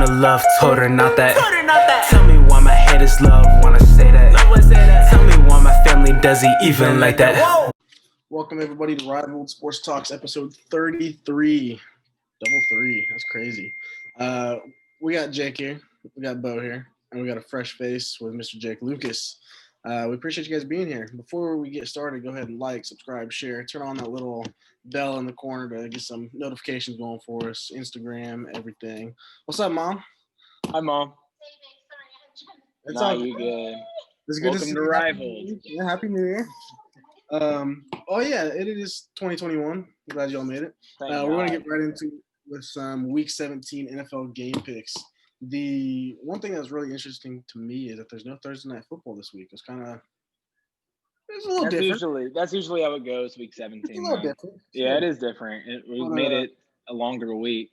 kinda love, told her not that. Tell me why my head is love, wanna say that. Tell me why my family doesn't even like that. Welcome everybody to Rival Sports Talks episode 33. Double three. That's crazy. We got Jake here, we got Bo here, and we got a fresh face with Mr. Jake Lucas. We appreciate you guys being here. Before we get started, go ahead and like, subscribe, share, turn on that little bell in the corner to get some notifications going for us, Instagram, everything. What's up, Mom? Hi, Mom. It's Nah, all you good. It's good Welcome to see to you. Rivals. Yeah, Happy New Year. Oh yeah, it is 2021. I'm glad y'all made it. Thank We're going to God. get right into with some Week 17 NFL game picks. The one thing that's really interesting to me is that there's no Thursday night football this week. It's a little different. That's usually how it goes. Week It's a 17. little though. different. Yeah, it is different. We made it a longer week.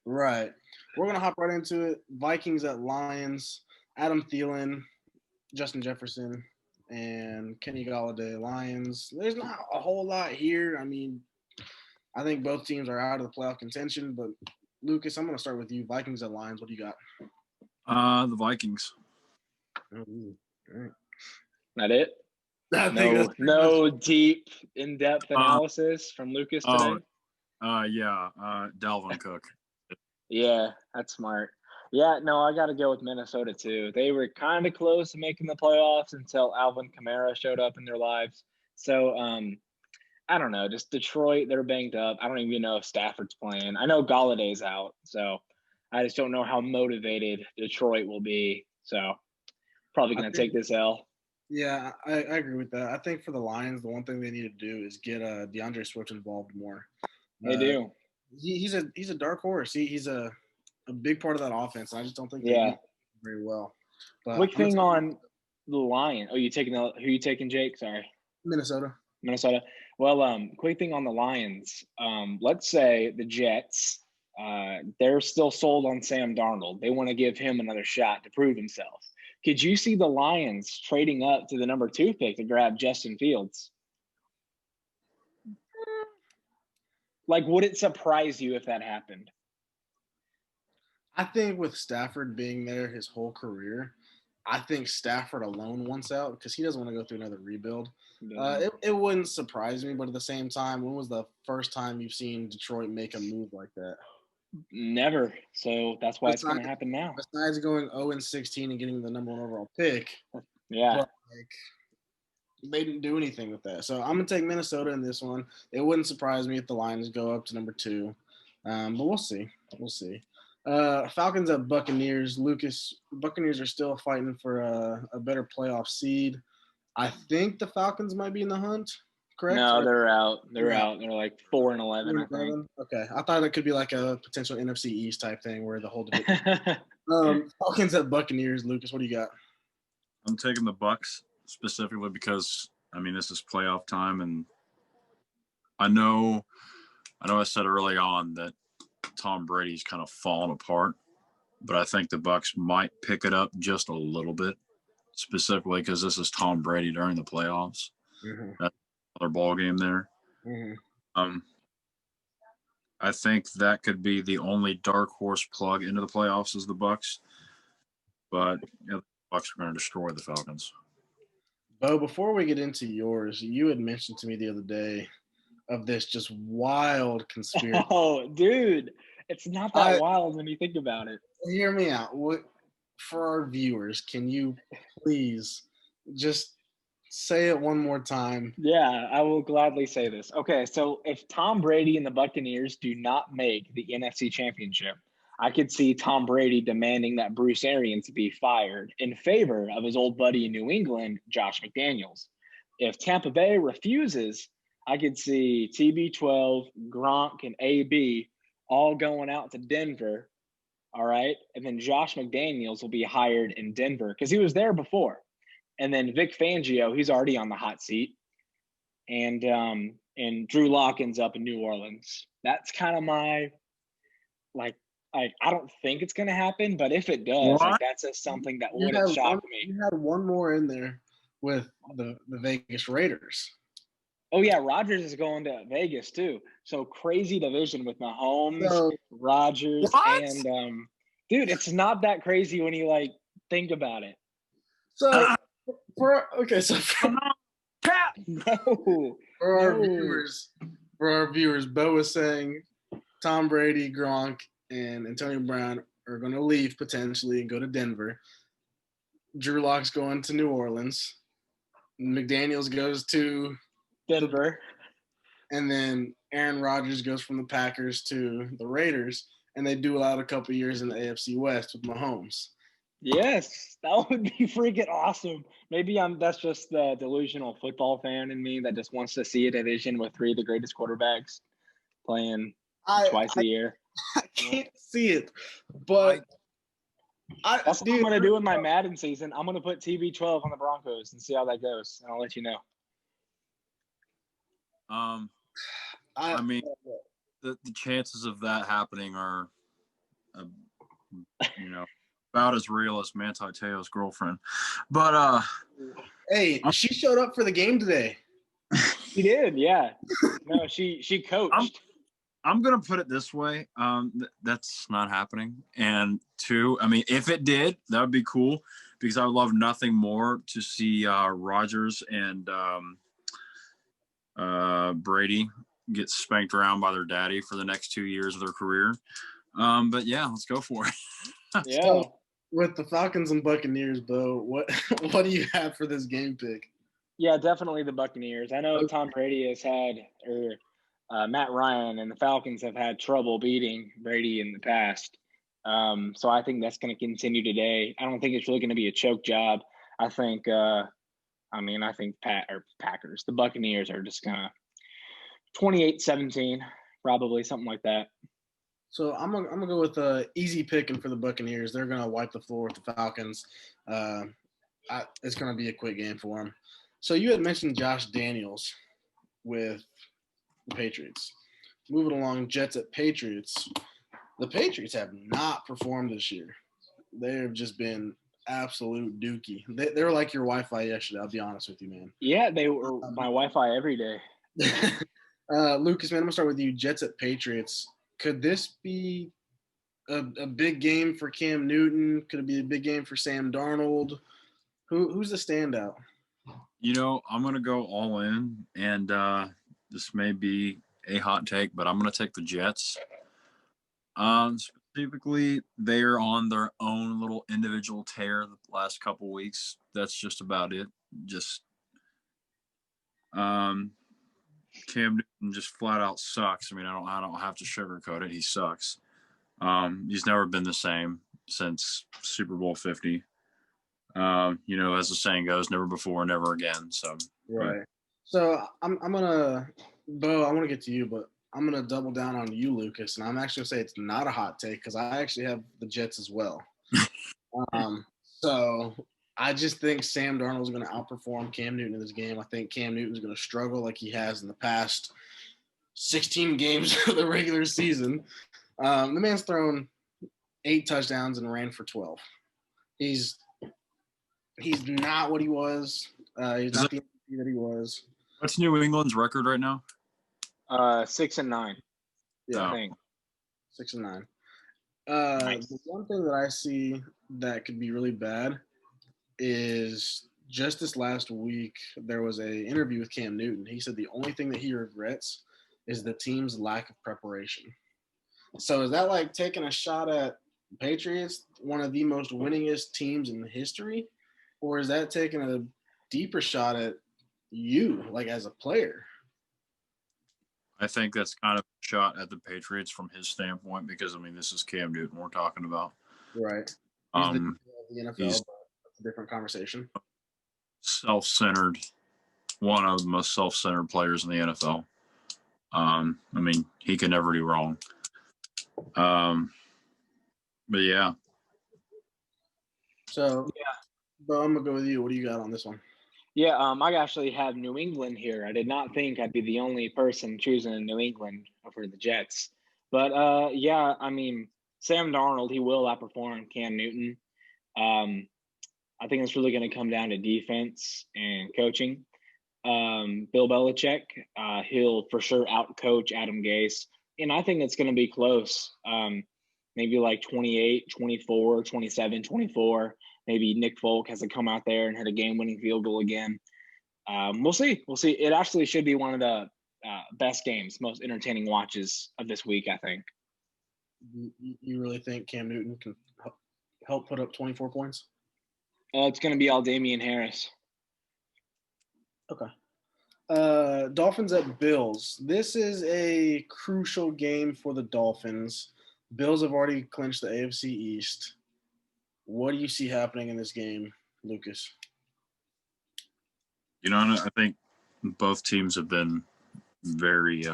Right. We're going to hop right into it. Vikings at Lions. Adam Thielen, Justin Jefferson, and Kenny Golladay. Lions. There's not a whole lot here. I mean, I think both teams are out of the playoff contention, but Lucas, I'm going to start with you. Vikings at Lions. What do you got? The Vikings. All right. Not it? No deep, in-depth analysis from Lucas today? Dalvin Cook. Yeah, that's smart. Yeah, no, I got to go with Minnesota too. They were kind of close to making the playoffs until Alvin Kamara showed up in their lives. So, I don't know. Just Detroit, they're banged up. I don't even know if Stafford's playing. I know Galladay's out, so I just don't know how motivated Detroit will be. So, probably going to take this L. Yeah, I agree with that. I think for the Lions, the one thing they need to do is get DeAndre Swift involved more. They do. He's a dark horse. He's a big part of that offense. I just don't think they use him very well. But Quick thing on the Lions. Oh, who are you taking, Jake? Sorry. Minnesota. Well, quick thing on the Lions. Let's say the Jets, they're still sold on Sam Darnold. They want to give him another shot to prove himself. Could you see the Lions trading up to the number 2 pick to grab Justin Fields? Like, would it surprise you if that happened? I think with Stafford being there his whole career, I think Stafford alone wants out because he doesn't want to go through another rebuild. It wouldn't surprise me, but at the same time, when was the first time you've seen Detroit make a move like that? Never. So that's why it's going to happen now. Besides going 0-16 and getting the number 1 overall pick, yeah, they didn't do anything with that. So I'm going to take Minnesota in this one. It wouldn't surprise me if the Lions go up to number 2, but we'll see. Falcons at Buccaneers. Lucas, Buccaneers are still fighting for a better playoff seed. I think the Falcons might be in the hunt, correct? No, they're out. They're out. They're like 4-11, I think. Okay. I thought it could be like a potential NFC East type thing where the whole division. Falcons at Buccaneers. Lucas, what do you got? I'm taking the Bucs specifically because, I mean, this is playoff time, and I know I said early on that Tom Brady's kind of fallen apart, but I think the Bucs might pick it up just a little bit, specifically because this is Tom Brady during the playoffs. Mm-hmm. That's another ball game there. Mm-hmm. I think that could be the only dark horse plug into the playoffs is the Bucs, but the Bucs are going to destroy the Falcons. Bo, before we get into yours, you had mentioned to me the other day of this just wild conspiracy. Oh, dude, it's not that wild when you think about it. Hear me out. For our viewers, can you please just say it one more time? Yeah, I will gladly say this. Okay, so if Tom Brady and the Buccaneers do not make the NFC Championship, I could see Tom Brady demanding that Bruce Arians be fired in favor of his old buddy in New England, Josh McDaniels. If Tampa Bay refuses, I could see TB12, Gronk, and AB all going out to Denver, all right? And then Josh McDaniels will be hired in Denver because he was there before. And then Vic Fangio, he's already on the hot seat. And Drew Lock ends up in New Orleans. That's kind of my, I don't think it's going to happen, but if it does, that's just something that wouldn't shock me. You had one more in there with the Vegas Raiders. Oh, yeah, Rodgers is going to Vegas too. So crazy division with Mahomes, Rodgers, and Dude, it's not that crazy when you like think about it. So for No. For our viewers, Bo was saying Tom Brady, Gronk, and Antonio Brown are going to leave potentially and go to Denver. Drew Lock's going to New Orleans. McDaniels goes to Denver. And then Aaron Rodgers goes from the Packers to the Raiders, and they duel out a couple years in the AFC West with Mahomes. Yes, that would be freaking awesome. Maybe that's just the delusional football fan in me that just wants to see a division with three of the greatest quarterbacks playing twice a year. I can't see it, but that's what I'm going to do in my Madden season. I'm going to put TB12 on the Broncos and see how that goes, and I'll let you know. I mean, the chances of that happening are, about as real as Manti Te'o's girlfriend. But hey, she showed up for the game today. She did, yeah. No, she coached. I'm gonna put it this way: that's not happening. And two, I mean, if it did, that would be cool because I would love nothing more to see Rodgers and Brady get spanked around by their daddy for the next 2 years of their career. But yeah, let's go for it. Yeah. So, with the Falcons and Buccaneers, Bo, what do you have for this game pick? Yeah, definitely the Buccaneers. I know Tom Brady has had, Matt Ryan and the Falcons have had trouble beating Brady in the past. So I think that's going to continue today. I don't think it's really going to be a choke job. I think, Packers, the Buccaneers are just going to 28-17, probably something like that. So I'm gonna go with easy picking for the Buccaneers. They're gonna wipe the floor with the Falcons. It's gonna be a quick game for them. So you had mentioned Josh Daniels with the Patriots. Moving along, Jets at Patriots. The Patriots have not performed this year. They have just been absolute dookie. They were like your Wi-Fi yesterday. I'll be honest with you, man. Yeah, they were my Wi-Fi every day. Lucas, man, I'm gonna start with you. Jets at Patriots. Could this be a big game for Cam Newton? Could it be a big game for Sam Darnold? Who's the standout? I'm going to go all in, and this may be a hot take, but I'm going to take the Jets. Specifically, they're on their own little individual tear the last couple weeks. That's just about it. Cam Newton just flat out sucks. I mean, I don't have to sugarcoat it. He sucks. He's never been the same since Super Bowl 50. As the saying goes, never before, never again. So right. So I'm gonna, Bo, I want to get to you, but I'm gonna double down on you, Lucas, and I'm actually gonna say it's not a hot take because I actually have the Jets as well. So I just think Sam Darnold is going to outperform Cam Newton in this game. I think Cam Newton is going to struggle like he has in the past 16 games of the regular season. The man's thrown 8 touchdowns and ran for 12. He's not what he was. He's not the MVP that he was. What's New England's record right now? 6-9. Yeah, I think 6-9. Nice. The one thing that I see that could be really bad is just this last week there was a interview with Cam Newton. He said the only thing that he regrets is the team's lack of preparation. So is that like taking a shot at the Patriots, one of the most winningest teams in history, or is that taking a deeper shot at you, like as a player? I think that's kind of a shot at the Patriots from his standpoint because, I mean, this is Cam Newton we're talking about. Right. He's the NFL, but that's a different conversation. Self-centered, one of the most self-centered players in the NFL. I mean, he can never do wrong. But yeah. So, Bo, I'm going to go with you. What do you got on this one? Yeah, I actually have New England here. I did not think I'd be the only person choosing New England for the Jets. But, I mean, Sam Darnold, he will outperform Cam Newton. I think it's really going to come down to defense and coaching. Bill Belichick, he'll for sure outcoach Adam Gase. And I think it's going to be close. maybe like 28, 24, 27, 24. Maybe Nick Folk has to come out there and hit a game-winning field goal again. We'll see. We'll see. It actually should be one of the best games, most entertaining watches of this week, I think. You really think Cam Newton can help put up 24 points? It's going to be all Damian Harris. Okay. Dolphins at Bills. This is a crucial game for the Dolphins. Bills have already clinched the AFC East. What do you see happening in this game, Lucas? I think both teams have been very,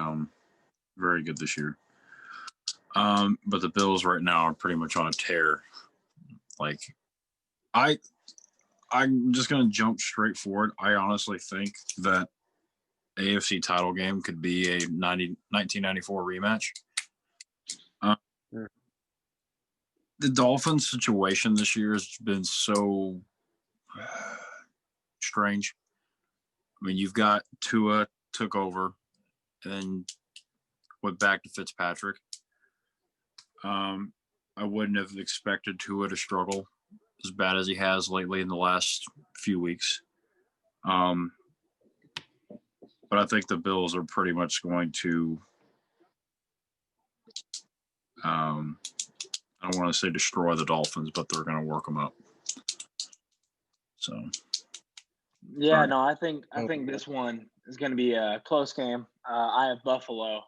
very good this year. But the Bills right now are pretty much on a tear. Like, I'm just going to jump straight forward. I honestly think that AFC title game could be a 1994 rematch. The Dolphins situation this year has been so strange. I mean, you've got Tua took over and then went back to Fitzpatrick. I wouldn't have expected Tua to struggle as bad as he has lately in the last few weeks. But I think the Bills are pretty much going to I don't want to say destroy the Dolphins, but they're going to work them up. So, yeah, no, I think this one is going to be a close game. I have Buffalo,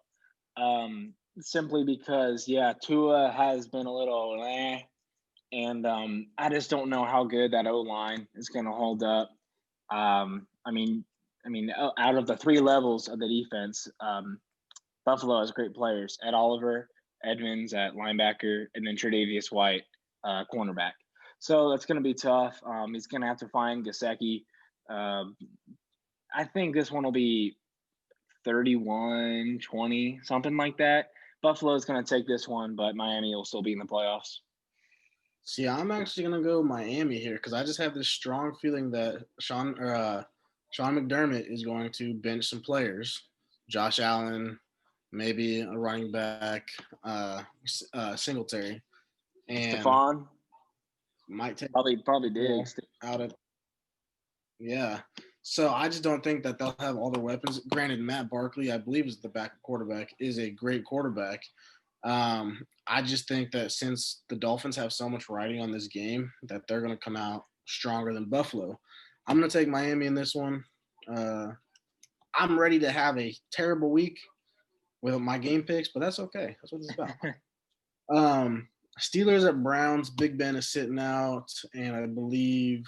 simply because Tua has been a little and I just don't know how good that O-line is going to hold up. I mean, out of the three levels of the defense, Buffalo has great players: Ed Oliver, Edmonds at linebacker, and then Tre'Davious White, cornerback. So that's going to be tough. He's going to have to find Gesicki. I think this one will be 31-20, something like that. Buffalo is going to take this one, but Miami will still be in the playoffs. See, I'm actually going to go Miami here because I just have this strong feeling that Sean McDermott is going to bench some players. Josh Allen, maybe a running back, Singletary. And Stephon might take probably Diggs out of. Yeah. So I just don't think that they'll have all their weapons. Granted, Matt Barkley, I believe, is the backup quarterback, is a great quarterback. I just think that since the Dolphins have so much riding on this game, that they're going to come out stronger than Buffalo. I'm going to take Miami in this one. I'm ready to have a terrible week with my game picks, but that's okay. That's what it's about. Steelers at Browns. Big Ben is sitting out, and I believe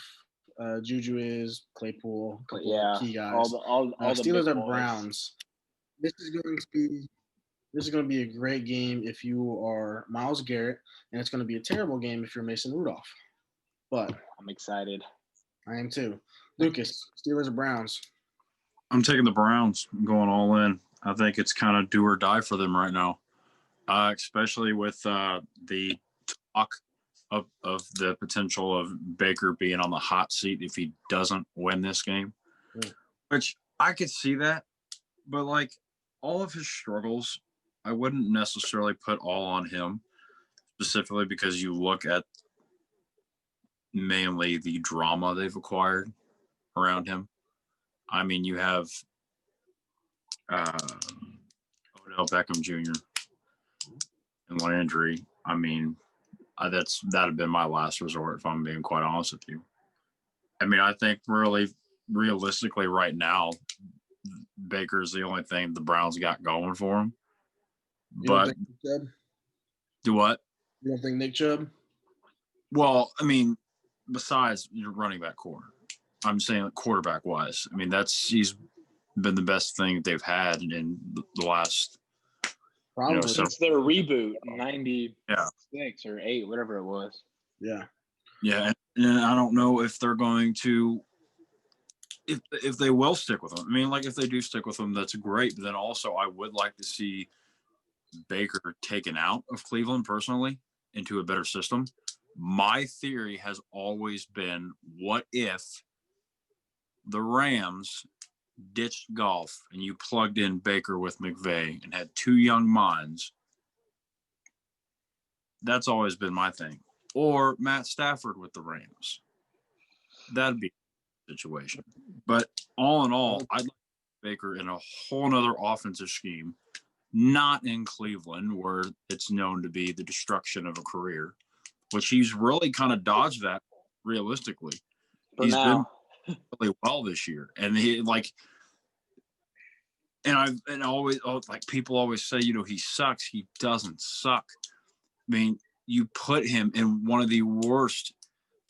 Juju is, Claypool, a couple of key guys. All the Steelers at boys. Browns. This is going to be a great game if you are Myles Garrett, and it's going to be a terrible game if you're Mason Rudolph. But I'm excited. I am too. Lucas, Steelers or Browns? I'm taking the Browns. I'm going all in. I think it's kind of do or die for them right now, especially with the talk of the potential of Baker being on the hot seat if he doesn't win this game, which I could see that. But, like, all of his struggles, I wouldn't necessarily put all on him, specifically because you look at mainly the drama they've acquired around him. I mean, you have Odell Beckham Jr. and one injury. I mean, that'd have been my last resort, if I'm being quite honest with you. I mean, I think really realistically right now, Baker's the only thing the Browns got going for him. But do what? You don't think Nick Chubb? Well, I mean, besides your running back core, I'm saying quarterback wise. I mean, he's been the best thing they've had in the last. Probably since their reboot, 96 or 8, whatever it was. Yeah. Yeah, and I don't know if they're going to. If they will stick with him. I mean, like, if they do stick with him, that's great. But then also, I would like to see Baker taken out of Cleveland personally into a better system. My theory has always been, what if the Rams ditched golf and you plugged in Baker with McVay and had two young minds That's always been my thing. Or Matt Stafford with the Rams. That'd be a situation. But all in all, I'd like Baker in a whole nother offensive scheme, not in Cleveland, where it's known to be the destruction of a career, which he's really kind of dodged that realistically. He's been really well this year. And he people always say, he sucks. He doesn't suck. I mean, you put him in one of the worst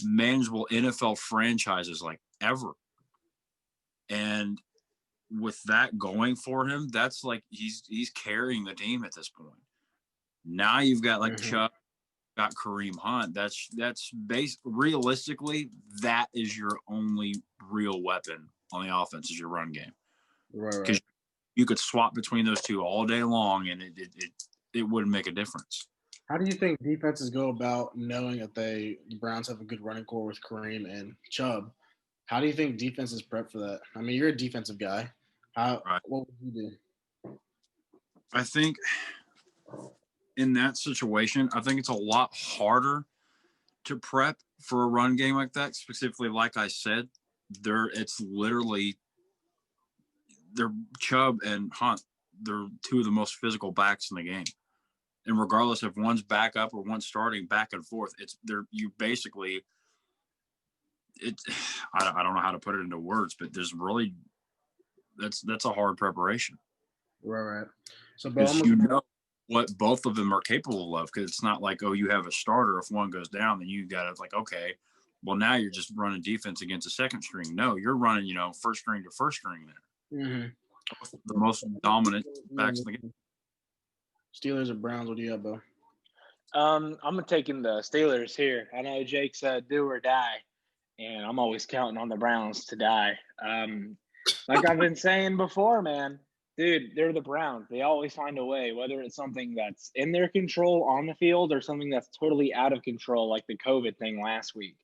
manageable NFL franchises ever. And with that going for him, that's he's carrying the team at this point. Now you've got Chubb, got Kareem Hunt. That's realistically, that is your only real weapon on the offense is your run game. Right. Because you could swap between those two all day long, and it wouldn't make a difference. How do you think defenses go about knowing that the Browns have a good running core with Kareem and Chubb? How do you think defenses prep for that? I mean, you're a defensive guy. What would you do? I think in that situation, I think it's a lot harder to prep for a run game like that. Specifically, like I said, it's literally they're Chubb and Hunt. They're two of the most physical backs in the game. And regardless if one's back up or one's starting back and forth, I don't know how to put it into words, but there's really that's a hard preparation. Right. So because what both of them are capable of, because it's not you have a starter. If one goes down, then you got to okay, well now you're just running defense against a second string. No, you're running first string to first string there. Mm-hmm. The most dominant backs in the game. Steelers or Browns? What do you have, Bo? I'm taking the Steelers here. I know Jake said do or die, and I'm always counting on the Browns to die. Like I've been saying before, man, dude, they're the Browns. They always find a way, whether it's something that's in their control on the field or something that's totally out of control, like the COVID thing last week.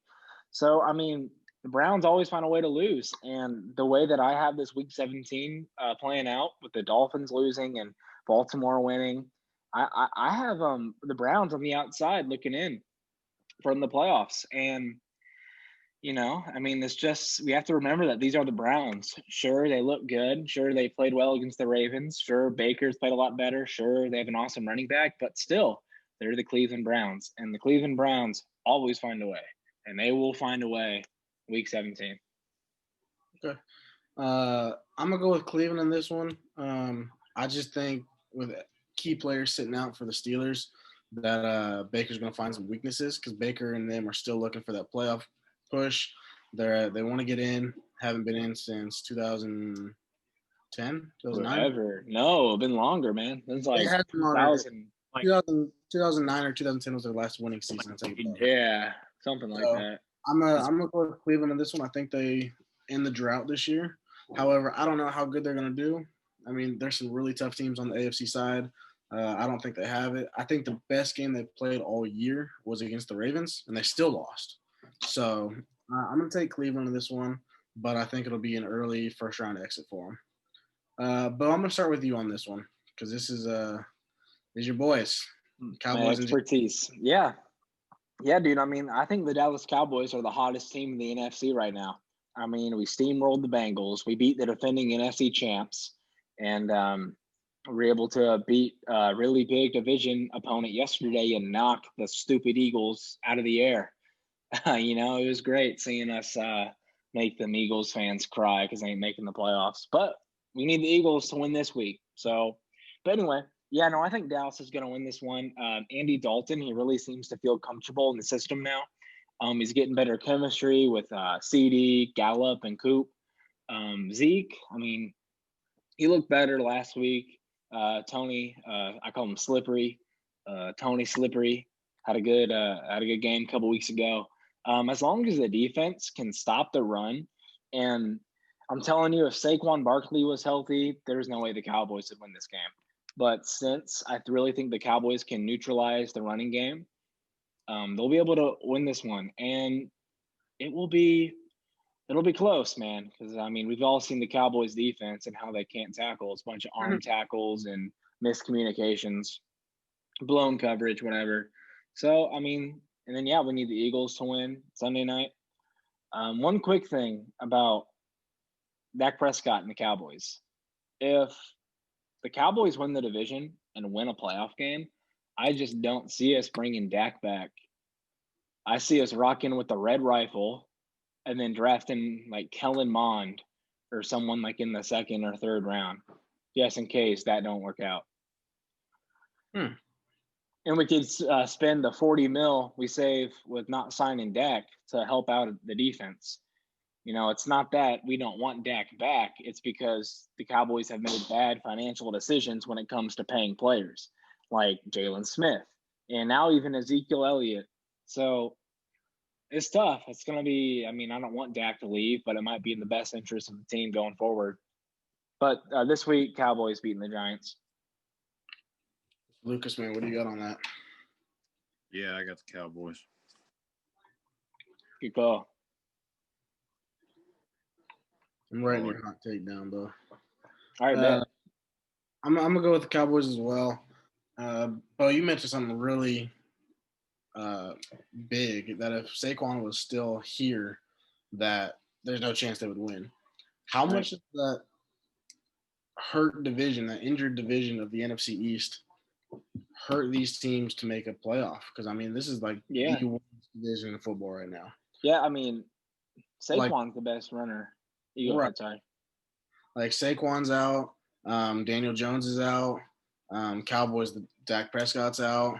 So, I mean, the Browns always find a way to lose. And the way that I have this Week 17 playing out with the Dolphins losing and Baltimore winning, I have the Browns on the outside looking in from the playoffs. And, I mean, it's just we have to remember that these are the Browns. Sure, they look good. Sure, they played well against the Ravens. Sure, Baker's played a lot better. Sure, they have an awesome running back. But still, they're the Cleveland Browns. And the Cleveland Browns always find a way. And they will find a way Week 17. Okay. I'm going to go with Cleveland in this one. I just think with key players sitting out for the Steelers that Baker's going to find some weaknesses because Baker and them are still looking for that playoff push. They want to get in. Haven't been in since 2010, 2009. Forever. No, been longer, man. It's like 2009 or 2010 was their last winning season. Yeah, something like that. I'm gonna go with Cleveland in this one. I think they end the drought this year. However, I don't know how good they're gonna do. I mean, there's some really tough teams on the AFC side. I don't think they have it. I think the best game they played all year was against the Ravens, and they still lost. So I'm going to take Cleveland in this one, but I think it'll be an early first-round exit for them. But I'm going to start with you on this one because this is your boys. Cowboys. My expertise. Yeah, dude. I mean, I think the Dallas Cowboys are the hottest team in the NFC right now. I mean, we steamrolled the Bengals. We beat the defending NFC champs. And we were able to beat a really big division opponent yesterday and knock the stupid Eagles out of the air. It was great seeing us make them Eagles fans cry because they ain't making the playoffs. But we need the Eagles to win this week. So, but anyway, I think Dallas is going to win this one. Andy Dalton, he really seems to feel comfortable in the system now. He's getting better chemistry with CD, Gallup, and Coop. Zeke, I mean, he looked better last week. Tony, I call him Slippery. Tony Slippery had a good game a couple weeks ago. As long as the defense can stop the run, and I'm telling you, if Saquon Barkley was healthy, there's no way the Cowboys would win this game. But since I really think the Cowboys can neutralize the running game, they'll be able to win this one, and it'll be close, man. Because I mean, we've all seen the Cowboys defense and how they can't tackle. It's a bunch of arm tackles and miscommunications, blown coverage, whatever. So, I mean, and then, we need the Eagles to win Sunday night. One quick thing about Dak Prescott and the Cowboys. If the Cowboys win the division and win a playoff game, I just don't see us bringing Dak back. I see us rocking with the red rifle and then drafting like Kellen Mond or someone like in the second or third round, just in case that don't work out. And we could spend the $40 million we save with not signing Dak to help out the defense. You know, it's not that we don't want Dak back. It's because the Cowboys have made bad financial decisions when it comes to paying players like Jalen Smith and now even Ezekiel Elliott. So it's tough. It's going to be, I mean, I don't want Dak to leave, but it might be in the best interest of the team going forward. But this week, Cowboys beating the Giants. Lucas, man, what do you got on that? Yeah, I got the Cowboys. Good call. I'm writing your hot take down, Bo. All right, man. I'm going to go with the Cowboys as well. Bo, you mentioned something really big, that if Saquon was still here, that there's no chance they would win. How much does that hurt division, that injured division of the NFC East, hurt these teams to make a playoff? Because, I mean, this is like the worst division in football right now. Yeah, I mean, Saquon's the best runner. Right. Sorry. Like, Saquon's out. Daniel Jones is out. Cowboys, Dak Prescott's out.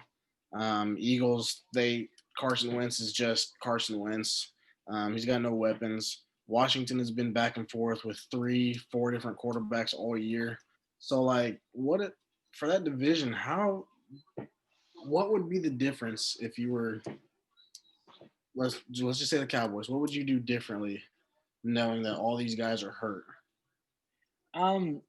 Eagles, Carson Wentz is just Carson Wentz. He's got no weapons. Washington has been back and forth with 3-4 different quarterbacks all year. So, like, for that division, what would be the difference if you were – let's just say the Cowboys. What would you do differently knowing that all these guys are hurt? Well,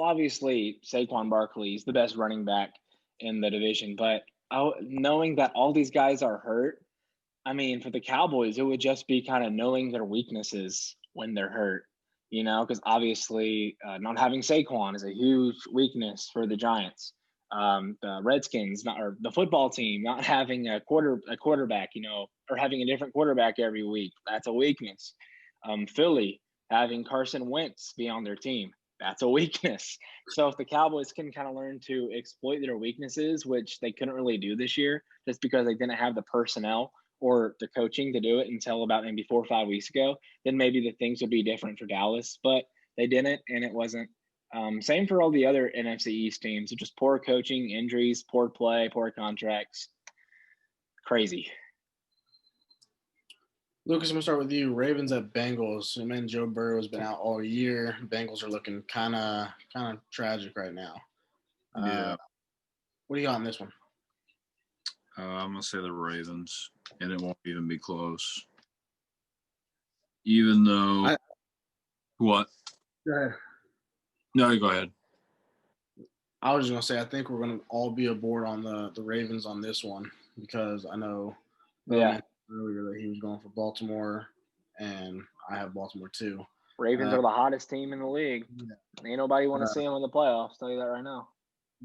obviously, Saquon Barkley is the best running back in the division. But knowing that all these guys are hurt, I mean, for the Cowboys, it would just be kind of knowing their weaknesses when they're hurt, you know, because obviously not having Saquon is a huge weakness for the Giants. The Redskins, or the football team, not having a quarterback, you know, or having a different quarterback every week, that's a weakness. Philly, having Carson Wentz be on their team, that's a weakness. So if the Cowboys can kind of learn to exploit their weaknesses, which they couldn't really do this year just because they didn't have the personnel or the coaching to do it until about maybe 4 or 5 weeks ago, then maybe the things would be different for Dallas. But they didn't, and it wasn't. Same for all the other NFC East teams. Just poor coaching, injuries, poor play, poor contracts. Crazy. Lucas, I'm going to start with you. Ravens at Bengals. I mean, Joe Burrow has been out all year. Bengals are looking kind of tragic right now. Yeah. What do you got on this one? I'm going to say the Ravens, and it won't even be close. Even though what? Go ahead. No, you go ahead. I was just going to say I think we're going to all be aboard on the Ravens on this one because I know earlier that he was going for Baltimore, and I have Baltimore too. Ravens are the hottest team in the league. Yeah. Ain't nobody want to see them in the playoffs. Tell you that right now.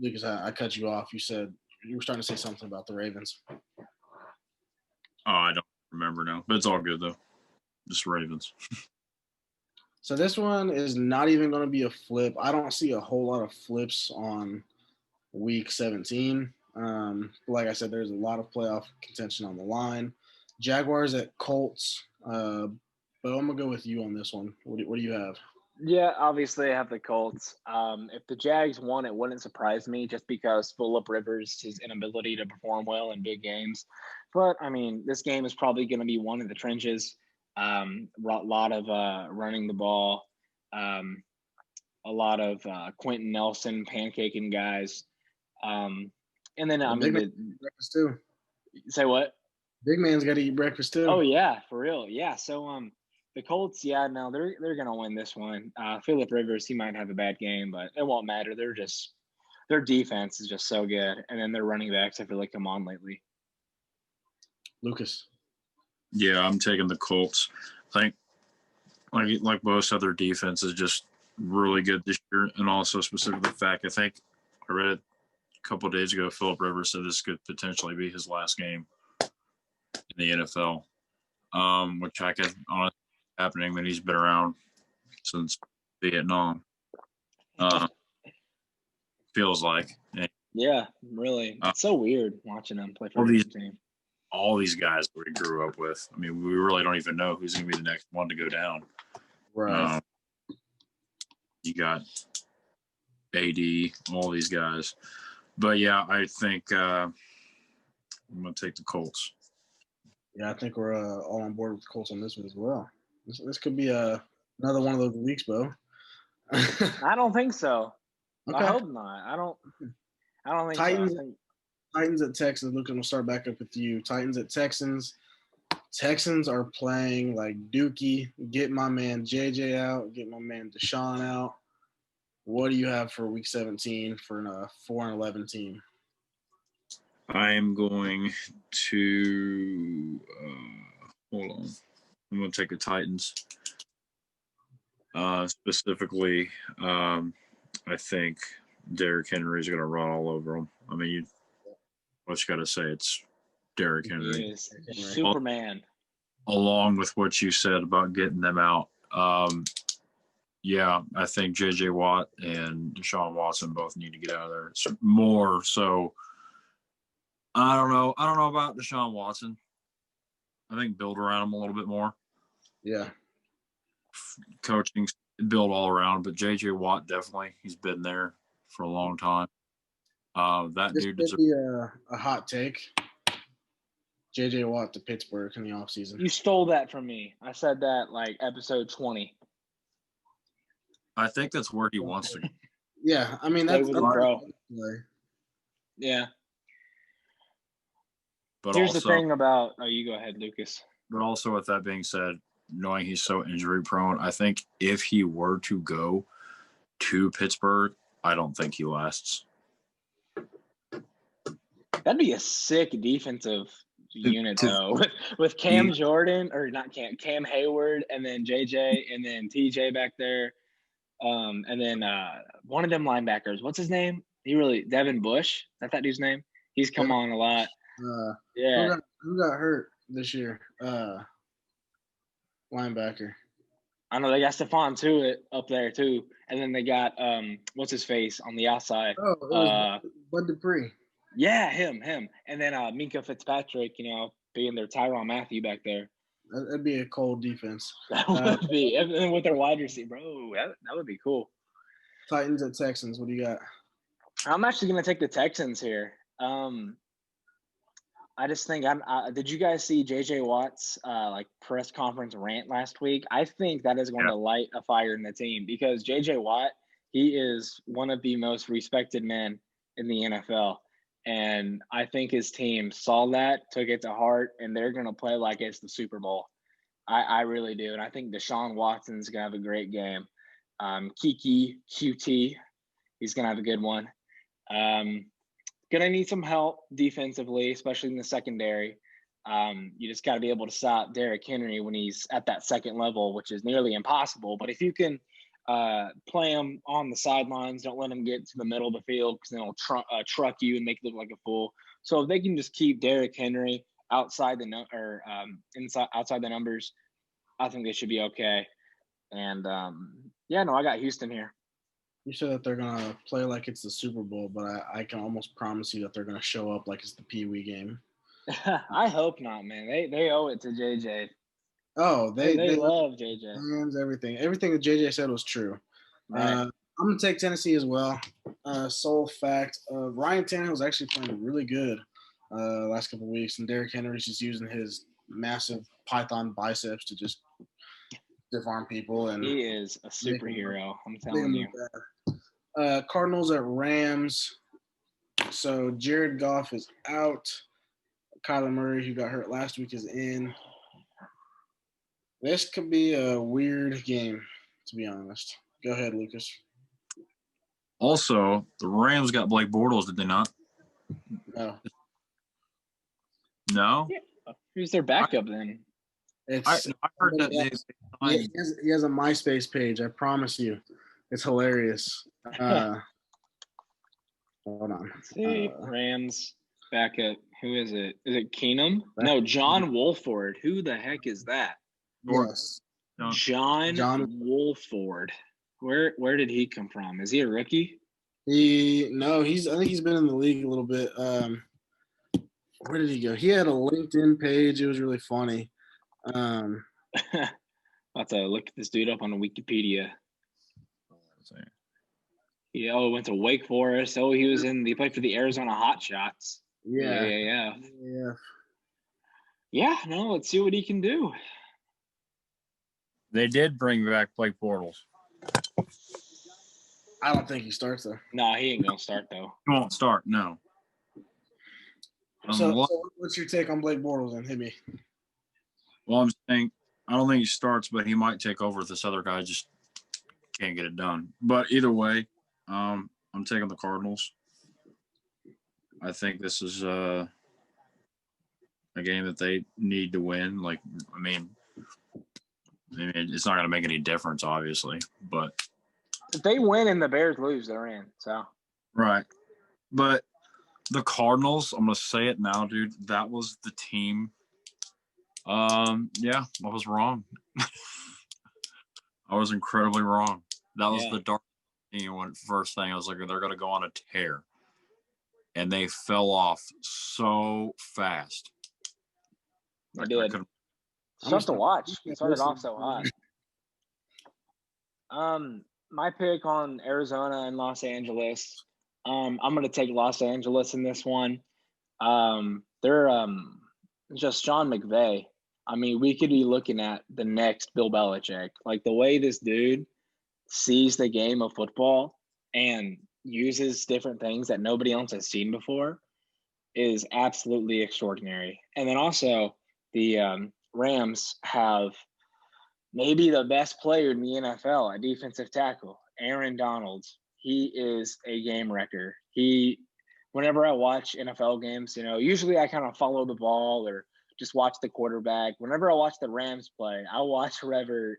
Lucas, I cut you off. You said you were starting to say something about the Ravens. Oh, I don't remember now, but it's all good though. Just Ravens. So this one is not even going to be a flip. I don't see a whole lot of flips on week 17. Like I said, there's a lot of playoff contention on the line. Jaguars at Colts. But I'm going to go with you on this one. What do you have? Yeah, obviously I have the Colts. If the Jags won, it wouldn't surprise me just because Phillip Rivers' his inability to perform well in big games. But, I mean, this game is probably going to be one of the trenches. A lot of running the ball, a lot of Quentin Nelson pancaking guys. And then, I mean, breakfast too. Say what? Big man's got to eat breakfast too. Oh, yeah, for real. Yeah, so the Colts, they're going to win this one. Phillip Rivers, he might have a bad game, but it won't matter. Their defense is just so good. And then their running backs have really come on lately. Lucas. Yeah, I'm taking the Colts. I think, like Bo said, their defense is just really good this year, and also specifically the fact I think I read it a couple of days ago, Philip Rivers said this could potentially be his last game in the NFL, which I guess honestly happening that he's been around since Vietnam. Feels like. Yeah, really. It's so weird watching him play for the team. All these guys we grew up with. I mean, we really don't even know who's going to be the next one to go down. Right. You got AD, all these guys. But, yeah, I think I'm going to take the Colts. Yeah, I think we're all on board with the Colts on this one as well. This could be another one of those weeks, Bo. I don't think so. Okay. I hope not. I don't think Titans, so. Titans at Texans. Luke, we'll start back up with you. Titans at Texans. Texans are playing like Dookie. Get my man JJ out. Get my man Deshaun out. What do you have for Week 17 for a 4-11 team? I am going to hold on. I'm going to take the Titans. Specifically, I think Derrick Henry is going to run all over them. I mean, what you got to say? It's Derrick Henry. He is Superman. Along with what you said about getting them out. Yeah, I think J.J. Watt and Deshaun Watson both need to get out of there. It's more so. I don't know about Deshaun Watson. I think build around him a little bit more. Yeah. Coaching, build all around, but J.J. Watt definitely. He's been there for a long time. That This dude could be a hot take. J.J. Watt to Pittsburgh in the offseason. You stole that from me. I said that like episode 20. I think that's where he wants to go. Yeah, I mean that's pro. Yeah. But here's also, the thing about you go ahead, Lucas. But also, with that being said, knowing he's so injury prone, I think if he were to go to Pittsburgh, I don't think he lasts. That'd be a sick defensive unit though, with Cam Jordan or not Cam Hayward, and then JJ, and then TJ back there, and then one of them linebackers. What's his name? Devin Bush. Is that dude's name? He's come on a lot. Yeah. Who got hurt this year? Linebacker. I know they got Stephon Tuitt up there too, and then they got what's his face on the outside? Oh, it was Bud Dupree. Yeah, him, and then Minka Fitzpatrick, being their Tyrann Mathieu back there. That'd be a cold defense. That would be, and then with their wide receiver, bro. That would be cool. Titans at Texans. What do you got? I'm actually gonna take the Texans here. I just think did you guys see JJ Watt's press conference rant last week? I think that is going to light a fire in the team because JJ Watt, he is one of the most respected men in the NFL. And I think his team saw that, took it to heart, and they're going to play like it's the Super Bowl. I really do. And I think Deshaun Watson's going to have a great game. Kiki QT, he's going to have a good one. Going to need some help defensively, especially in the secondary. You just got to be able to stop Derrick Henry when he's at that second level, which is nearly impossible. But if you can play him on the sidelines, don't let him get to the middle of the field because then he'll truck you and make you look like a fool. So if they can just keep Derrick Henry outside the numbers, I think they should be okay. And I got Houston here. You said that they're going to play like it's the Super Bowl, but I can almost promise you that they're going to show up like it's the Pee Wee game. I hope not, man. They owe it to JJ. Oh, they love JJ. Everything that JJ said was true. Right. I'm going to take Tennessee as well. Sole fact, Ryan Tannehill was actually playing really good last couple of weeks, and Derrick Henry's just using his massive Python biceps to just stiff arm people. And he is a superhero, I'm telling you. Cardinals at Rams. So Jared Goff is out. Kyler Murray, who got hurt last week, is in. This could be a weird game, to be honest. Go ahead, Lucas. Also, the Rams got Blake Bortles, did they not? No. No? Yeah. Who's their backup then? I heard that he has a MySpace page, I promise you. It's hilarious. Hold on. Let's see. Rams back at who is it? Is it Keenum? No, John Wolford. Who the heck is that? Yes. John Wolford. Where did he come from? Is he a rookie? I think he's been in the league a little bit. Where did he go? He had a LinkedIn page. It was really funny. About to look this dude up on Wikipedia. He went to Wake Forest. He played for the Arizona Hotshots. Yeah. Yeah, no, let's see what he can do. They did bring back Blake Bortles. I don't think he starts though. No, he ain't gonna start though. He won't start, no. So what's your take on Blake Bortles and hit me? Well, I'm saying I don't think he starts, but he might take over if this other guy just can't get it done. But either way, I'm taking the Cardinals. I think this is a game that they need to win. Like, I mean, it's not going to make any difference, obviously, but if they win and the Bears lose, they're in. So right, but the Cardinals, I'm going to say it now, dude. That was the team. Yeah, I was wrong. I was incredibly wrong. That was the dark team. First thing I was like, they're going to go on a tear, and they fell off so fast. They did. Tough to watch. It started off so hot. My pick on Arizona and Los Angeles. I'm going to take Los Angeles in this one. They're just Sean McVay. I mean, we could be looking at the next Bill Belichick. Like the way this dude sees the game of football and uses different things that nobody else has seen before is absolutely extraordinary. And then also the Rams have maybe the best player in the NFL at defensive tackle, Aaron Donald. He is a game wrecker. Whenever I watch NFL games, usually I kind of follow the ball or just watch the quarterback. Whenever I watch the Rams play, I watch wherever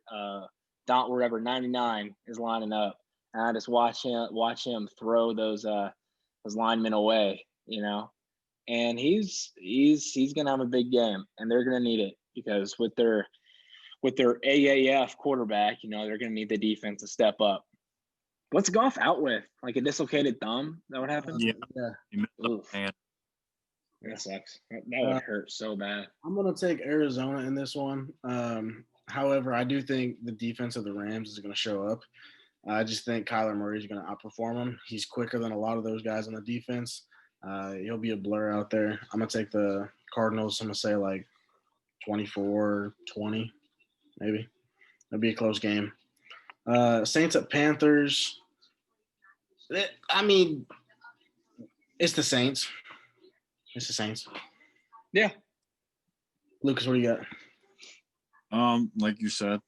99 is lining up, and I just watch him throw those linemen away, and he's gonna have a big game, and they're gonna need it because with their AAF quarterback, they're gonna need the defense to step up. What's Goff out with? Like a dislocated thumb? Is that what happened? Yeah. He missed the hand. That sucks. That would hurt so bad. I'm going to take Arizona in this one. However, I do think the defense of the Rams is going to show up. I just think Kyler Murray is going to outperform him. He's quicker than a lot of those guys on the defense. He'll be a blur out there. I'm going to take the Cardinals. I'm going to say like 24-20, maybe. It'll be a close game. Saints at Panthers. It's the Saints. Yeah. Lucas, what do you got? Like you said,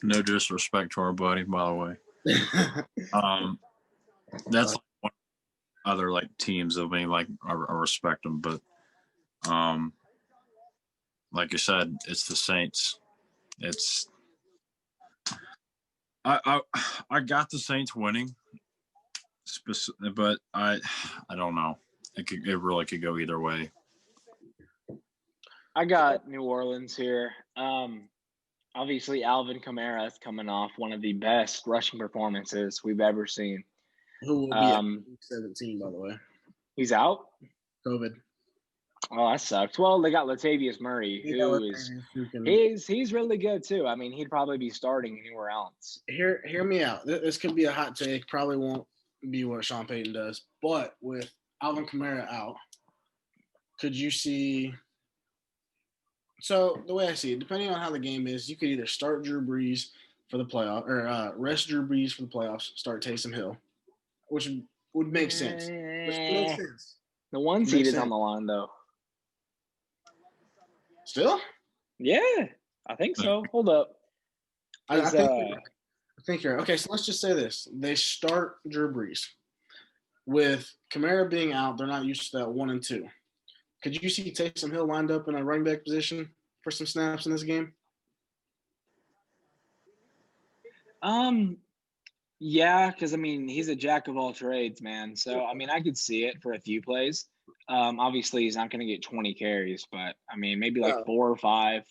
no disrespect to our buddy, by the way. That's like one other teams of me. I respect them, but like you said, it's the Saints. I got the Saints winning, but I don't know. It really could go either way. I got New Orleans here. Obviously, Alvin Kamara is coming off one of the best rushing performances we've ever seen. Who will be at 17, by the way? He's out? COVID. Oh, that sucks. Well, they got Latavius Murray, he's really good too. He'd probably be starting anywhere else. Hear me out. This could be a hot take. Probably won't be what Sean Payton does. But with Alvin Kamara out, could you see – so the way I see it, depending on how the game is, you could either start Drew Brees for the playoff or rest Drew Brees for the playoffs, start Taysom Hill, which would make sense. The one seed is on the line, though. Still? Yeah, I think so. Hold up. I think you're okay. So let's just say this: they start Drew Brees with Kamara being out. They're not used to that 1 and 2. Could you see Taysom Hill lined up in a running back position for some snaps in this game? Yeah, because I mean he's a jack of all trades, man. So I mean I could see it for a few plays. Obviously he's not going to get 20 carries, but I mean maybe like 4 or 5.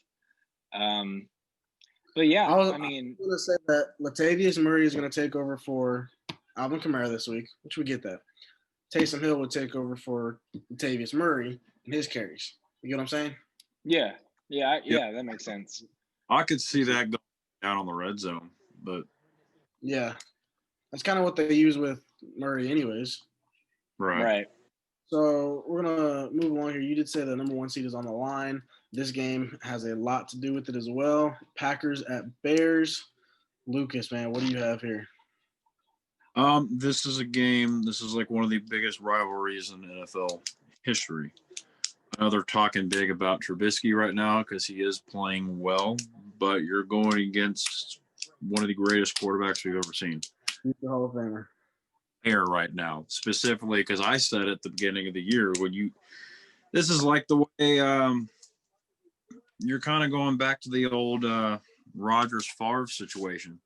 But yeah, I mean, I'm going to say that Latavius Murray is going to take over for Alvin Kamara this week, which we get that. Taysom Hill would take over for Latavius Murray and his carries. You get what I'm saying? Yeah, that makes sense. I could see that going down on the red zone, but yeah, that's kind of what they use with Murray, anyways. Right. So we're gonna move along here. You did say the number 1 seed is on the line. This game has a lot to do with it as well. Packers at Bears. Lucas, man, what do you have here? This is a game. This is like one of the biggest rivalries in NFL history. I know they're talking big about Trubisky right now because he is playing well, but you're going against one of the greatest quarterbacks we've ever seen. He's the Hall of Famer. Air right now, specifically because I said at the beginning of the year this is like the way you're kind of going back to the old Rodgers Favre situation.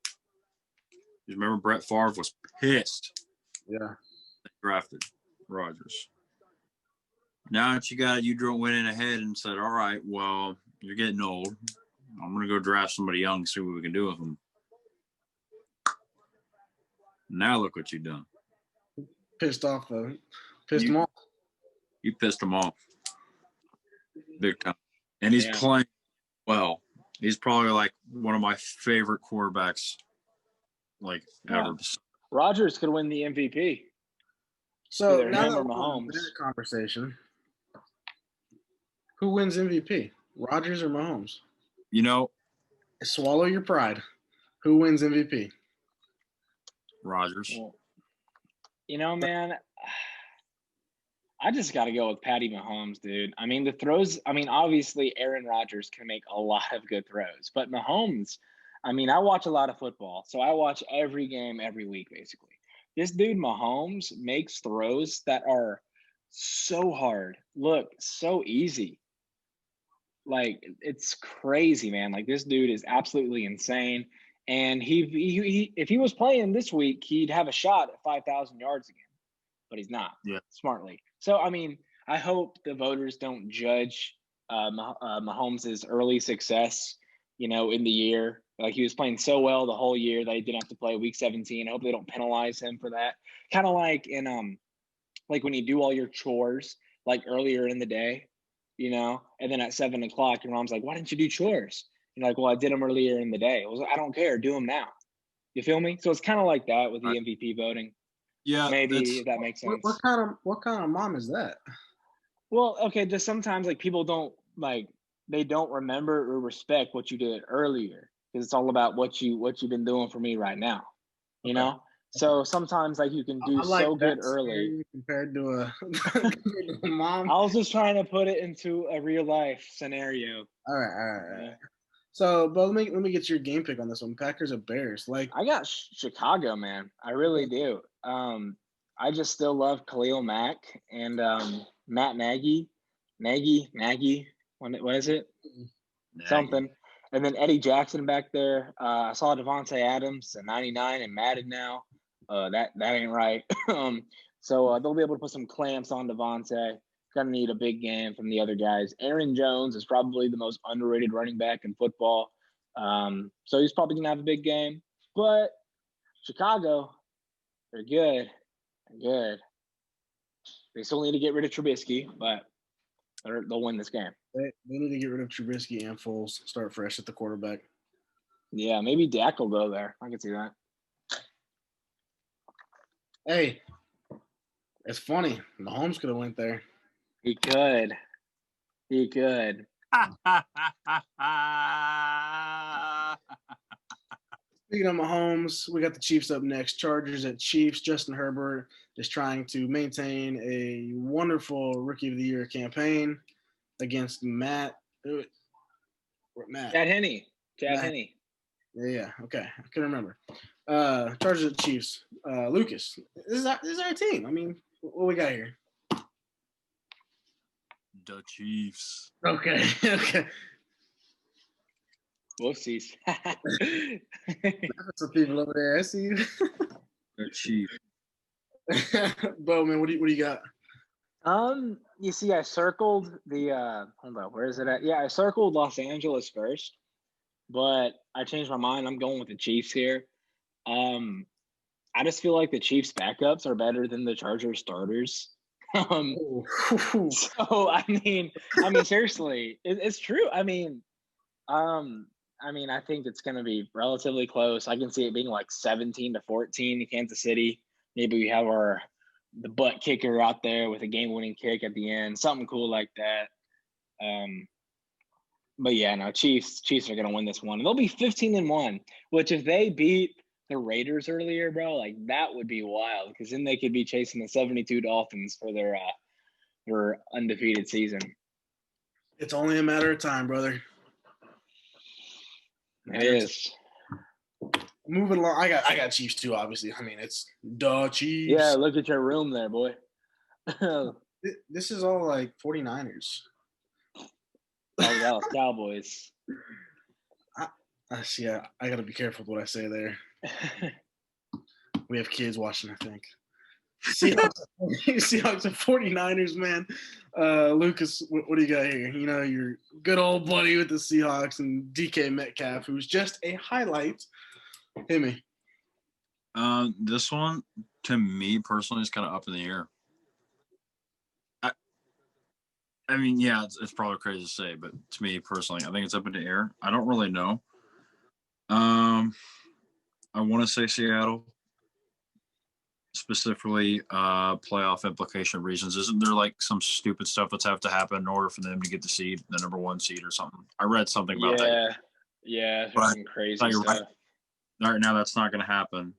You remember Brett Favre was pissed. Yeah. They drafted Rodgers. Now that you went in ahead and said, all right, well, you're getting old. I'm going to go draft somebody young and see what we can do with them. Now look what you've done. Pissed off, though. Pissed him off. You pissed him off. Big time. And he's playing well. He's probably like one of my favorite quarterbacks ever. Rodgers could win the MVP. So either now him that or we're on Mahomes. that conversation, who wins MVP? Rodgers or Mahomes? You know, swallow your pride. Who wins MVP? Rodgers. Well, you know, man, I just got to go with Patty Mahomes, dude. I mean, the throws, obviously Aaron Rodgers can make a lot of good throws, but Mahomes, I watch a lot of football, so I watch every game every week, basically. This dude, Mahomes, makes throws that are so hard, look so easy. Like, it's crazy, man. Like, this dude is absolutely insane. And he if he was playing this week, he'd have a shot at 5,000 yards again, but he's not. Yeah. Smartly. So, I hope the voters don't judge Mahomes' early success, in the year. Like, he was playing so well the whole year that he didn't have to play week 17. I hope they don't penalize him for that. Kind of like in like when you do all your chores like earlier in the day, and then at 7 o'clock, your mom's like, "Why didn't you do chores?" You're like, "Well, I did them earlier in the day." I was like, "I don't care. Do them now." You feel me? So it's kind of like that with the MVP voting. Yeah, maybe if that makes sense. What kind of mom is that? Well, okay, just sometimes like people don't they don't remember or respect what you did earlier because it's all about what you've been doing for me right now. You know? So sometimes you can do so good early compared to a mom. I was just trying to put it into a real life scenario. All right. Yeah. So, but let me get your game pick on this one. Packers or Bears? I got Chicago, man. I really do. I just still love Khalil Mack and Matt Nagy. What is it? Nagy. Something. And then Eddie Jackson back there. I saw Devontae Adams at 99 and Madden now. That ain't right. So they'll be able to put some clamps on Devontae. Gonna need a big game from the other guys. Aaron Jones is probably the most underrated running back in football. So he's probably gonna have a big game. But Chicago, they're good. They're good. They still need to get rid of Trubisky, but they'll win this game. They need to get rid of Trubisky and Foles. Start fresh at the quarterback. Yeah, maybe Dak will go there. I can see that. Hey, it's funny. Mahomes could have went there. He could. Speaking of Mahomes, we got the Chiefs up next. Chargers at Chiefs. Justin Herbert is trying to maintain a wonderful Rookie of the Year campaign against Chad Henne. Yeah. Okay. I couldn't remember. Chargers at Chiefs. Lucas, this is our team. What we got here? The Chiefs. Okay. Whoopsies. Some people over there. I see you. They're cheap. Bo, man, what do you got? You see, I circled the hold on, where is it at? Yeah, I circled Los Angeles first, but I changed my mind. I'm going with the Chiefs here. I just feel like the Chiefs backups are better than the Chargers starters. So I mean, seriously, it's true. I mean, I think it's going to be relatively close. I can see it being like 17-14 in Kansas City. Maybe we have the butt kicker out there with a game-winning kick at the end, something cool like that. But yeah, no, Chiefs are going to win this one. They'll be 15-1, which if they beat the Raiders earlier, bro, like that would be wild because then they could be chasing the 72 Dolphins for their undefeated season. It's only a matter of time, brother. It is. Moving along, I got Chiefs too. Obviously, I mean it's Chiefs. Yeah, look at your room there, boy. This is all like 49ers. Oh, Dallas Cowboys. I got to be careful with what I say there. We have kids watching, I think. Seahawks and 49ers, man. Lucas, what do you got here? You know, your good old buddy with the Seahawks and DK Metcalf, who's just a highlight. Hit me. This one, to me personally, is kind of up in the air. I mean, yeah, it's probably crazy to say, but to me personally, I think it's up in the air. I don't really know. I want to say Seattle, specifically playoff implication reasons. Isn't there like some stupid stuff that's have to happen in order for them to get the number 1 seed or something? I read something about that. Yeah, some crazy stuff. Right now, that's not going to happen.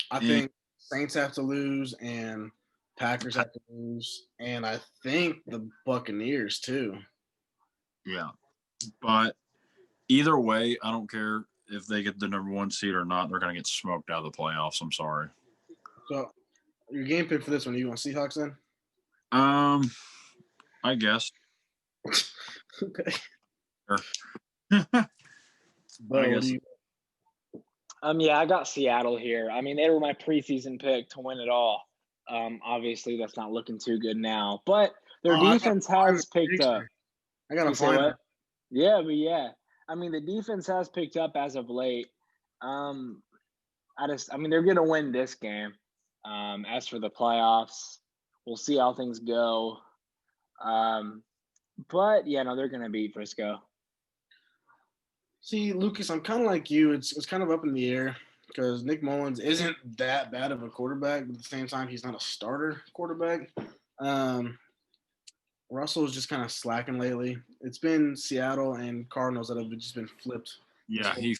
I think Saints have to lose and Packers have to lose, and I think the Buccaneers too. Yeah, but either way, I don't care if they get the number 1 seed or not. They're going to get smoked out of the playoffs. I'm sorry. So, your game pick for this one, you want Seahawks then? I guess. Okay. I guess. Yeah, I got Seattle here. I mean, they were my preseason pick to win it all. Obviously, that's not looking too good now, but their defense has picked up. I got to find it. Yeah, but yeah. I mean, the defense has picked up as of late. They're going to win this game. As for the playoffs, we'll see how things go. But yeah, no, they're going to beat Frisco. See, Lucas, I'm kind of like you. It's kind of up in the air because Nick Mullins isn't that bad of a quarterback, but at the same time, he's not a starter quarterback. Russell is just kind of slacking lately. It's been Seattle and Cardinals that have just been flipped. Yeah, he's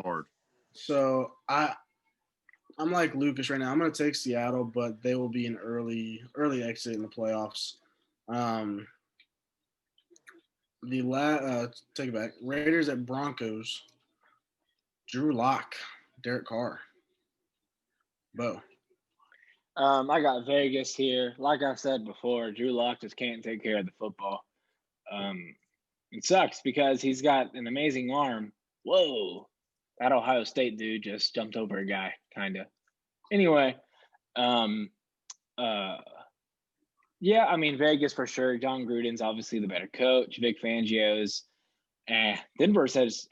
hard. So I'm like Lucas right now. I'm going to take Seattle, but they will be an early exit in the playoffs. Take it back. Raiders at Broncos. Drew Lock, Derek Carr. Bo. I got Vegas here. Like I said before, Drew Lock just can't take care of the football. It sucks because he's got an amazing arm. Whoa. That Ohio State dude just jumped over a guy, kind of. Anyway, yeah, I mean, Vegas for sure. John Gruden's obviously the better coach. Vic Fangio's. Denver has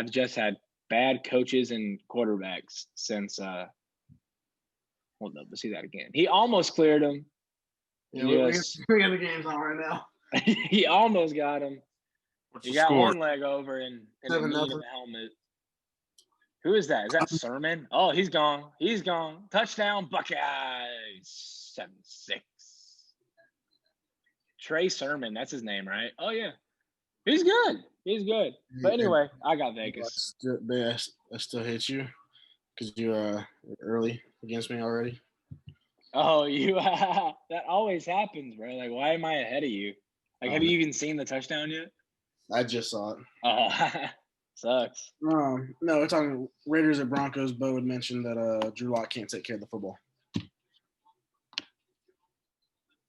just had bad coaches and quarterbacks since hold up, let's see that again. He almost cleared him. Yeah, we got the games on right now. He almost got him. What's He the got score? one leg over in the knee of the helmet. Who is that? Is that Sermon? Oh, he's gone. He's gone. Touchdown, Buckeyes. 7-6. Trey Sermon, that's his name, right? Oh, yeah. He's good. He's good. But anyway, I got Vegas. I still hate you because you're early against me already. Oh, you that always happens, bro. Like, why am I ahead of you? Like, have you even seen the touchdown yet? I just saw it. Oh, sucks. No, we're talking Raiders at Broncos. Bo had mentioned that Drew Lock can't take care of the football.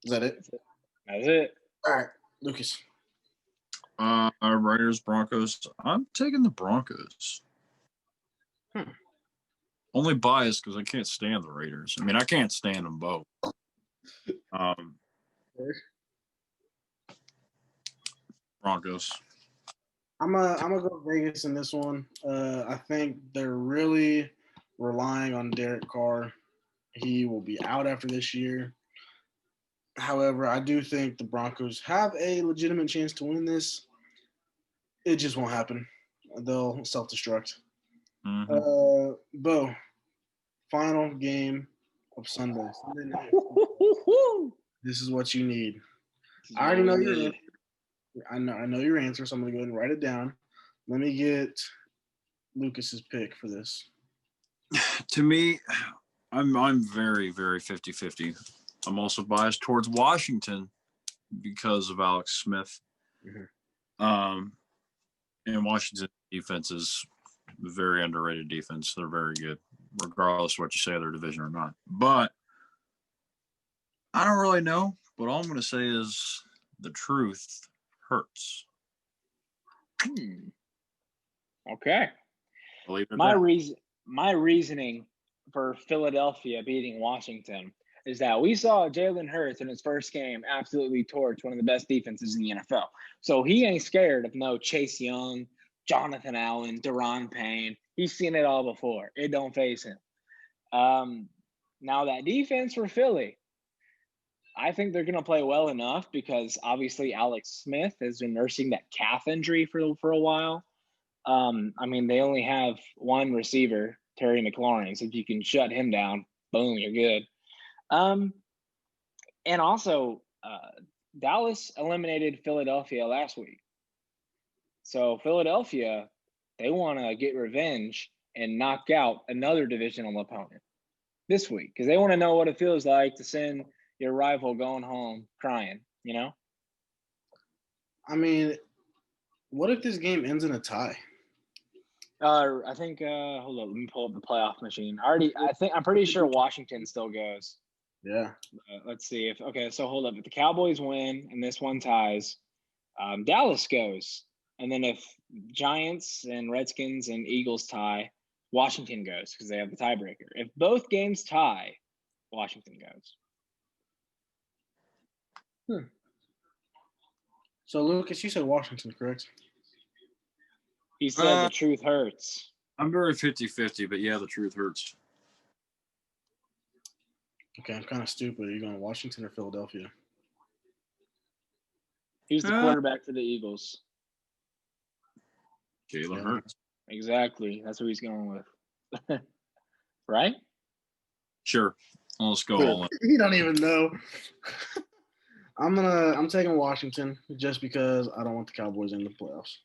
Is that it? That's it. All right, Lucas. Raiders, Broncos. I'm taking the Broncos. Only biased because I can't stand the Raiders. I mean, I can't stand them both. Broncos. I'm gonna go Vegas in this one. I think they're really relying on Derek Carr. He will be out after this year. However, I do think the Broncos have a legitimate chance to win this. It just won't happen. They'll self-destruct. Mm-hmm. Bo, final game of Sunday night. This is what you need. I already know your answer. I know your answer, so I'm gonna go ahead and write it down. Let me get Lucas's pick for this. To me, I'm very, very 50-50. I'm also biased towards Washington because of Alex Smith. Mm-hmm. And Washington defense is a very underrated defense. They're very good, regardless of what you say of their division or not. But I don't really know. But all I'm going to say is the truth hurts. Okay. My reasoning for Philadelphia beating Washington is that we saw Jalen Hurts in his first game absolutely torch one of the best defenses in the NFL. So he ain't scared of no Chase Young, Jonathan Allen, Deron Payne. He's seen it all before. It don't faze him. Now that defense for Philly, I think they're going to play well enough because obviously Alex Smith has been nursing that calf injury for a while. I mean, they only have one receiver, Terry McLaurin. So if you can shut him down, boom, you're good. And also, Dallas eliminated Philadelphia last week. So Philadelphia, they want to get revenge and knock out another divisional opponent this week because they want to know what it feels like to send your rival going home crying, you know? I mean, what if this game ends in a tie? I think hold on, let me pull up the playoff machine. I'm pretty sure Washington still goes. Yeah. Let's see so hold up. If the Cowboys win and this one ties, Dallas goes. And then if Giants and Redskins and Eagles tie, Washington goes because they have the tiebreaker. If both games tie, Washington goes. So, Lucas, you said Washington, correct? He said the truth hurts. I'm very 50-50, but yeah, the truth hurts. Okay, I'm kind of stupid. Are you going Washington or Philadelphia? He's the quarterback for the Eagles. Jalen Hurts. Exactly. That's who he's going with. Right? Sure. Let's go all in. You don't even know. I'm taking Washington just because I don't want the Cowboys in the playoffs.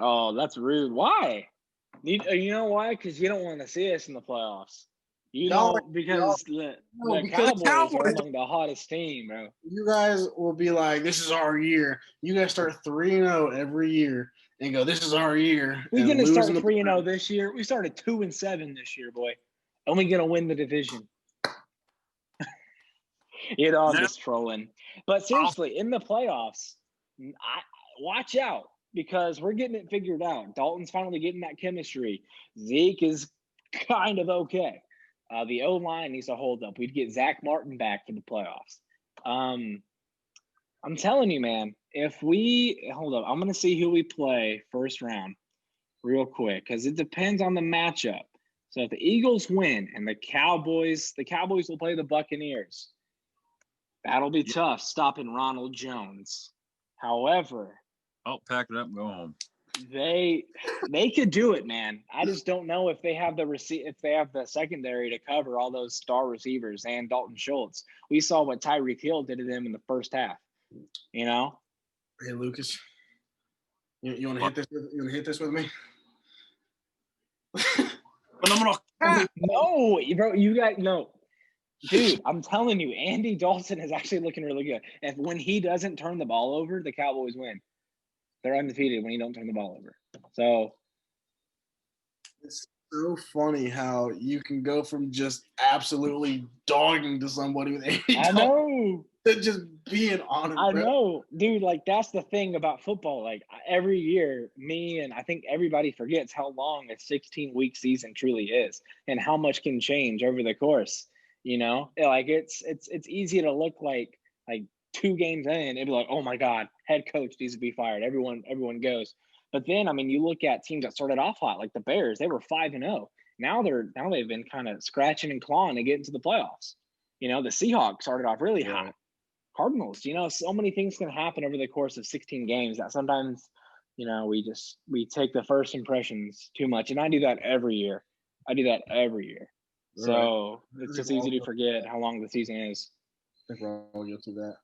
Oh, that's rude. Why? You know why? Because you don't want to see us in the playoffs. Because the Cowboys are among the hottest team, bro. You guys will be like, this is our year. You guys start 3-0 every year and go, this is our year. We're going to start 3-0 this year. We started 2-7 this year, boy. And we're going to win the division. I'm just trolling. But seriously, in the playoffs, watch out because we're getting it figured out. Dalton's finally getting that chemistry. Zeke is kind of okay. The O-line needs to hold up. We'd get Zach Martin back for the playoffs. I'm telling you, man, hold up, I'm going to see who we play first round real quick because it depends on the matchup. So if the Eagles win and the Cowboys will play the Buccaneers. That'll be tough, stopping Ronald Jones. However, I'll pack it up and go home. They could do it, man. I just don't know if they have the secondary to cover all those star receivers and Dalton Schultz. We saw what Tyreek Hill did to them in the first half. You know. Hey, Lucas, you want to hit this? You want to hit this with me? No, bro, you got no. Dude, I'm telling you, Andy Dalton is actually looking really good. And when he doesn't turn the ball over, the Cowboys win. They're undefeated when you don't turn the ball over. So it's so funny how you can go from just absolutely dogging to somebody with Andy Dalton. I know. just being on it. I bro. know, dude. Like that's the thing about football. Like every year, me and I think everybody forgets how long a 16-week season truly is, and how much can change over the course. Like it's easy to look like 2 games in, it'd be like, oh my God, head coach needs to be fired. Everyone goes. But then, I mean, you look at teams that started off hot, like the Bears. They were 5-0. Now they've been kind of scratching and clawing to get into the playoffs. The Seahawks started off really hot. Cardinals, so many things can happen over the course of 16 games that sometimes, we take the first impressions too much. And I do that every year. So it's just easy to forget how long the season is. I think we're all guilty of that.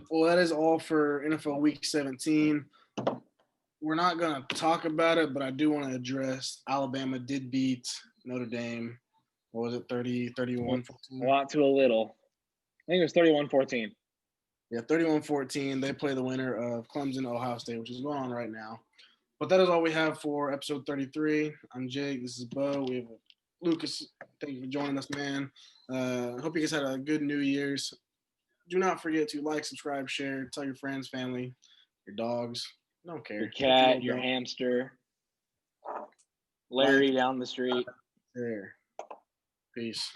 Well, that is all for NFL Week 17. We're not going to talk about it, but I do want to address Alabama did beat Notre Dame. What was it, 31-14? A lot to a little. I think it was 31-14. Yeah, 31-14. They play the winner of Clemson, Ohio State, which is going on right now. But that is all we have for episode 33. I'm Jake. This is Bo. We have Lucas. Thank you for joining us, man. Hope you guys had a good New Year's. Do not forget to like, subscribe, share, tell your friends, family, your dogs. I don't care. Your cat, your hamster, Larry down the street. There. Peace.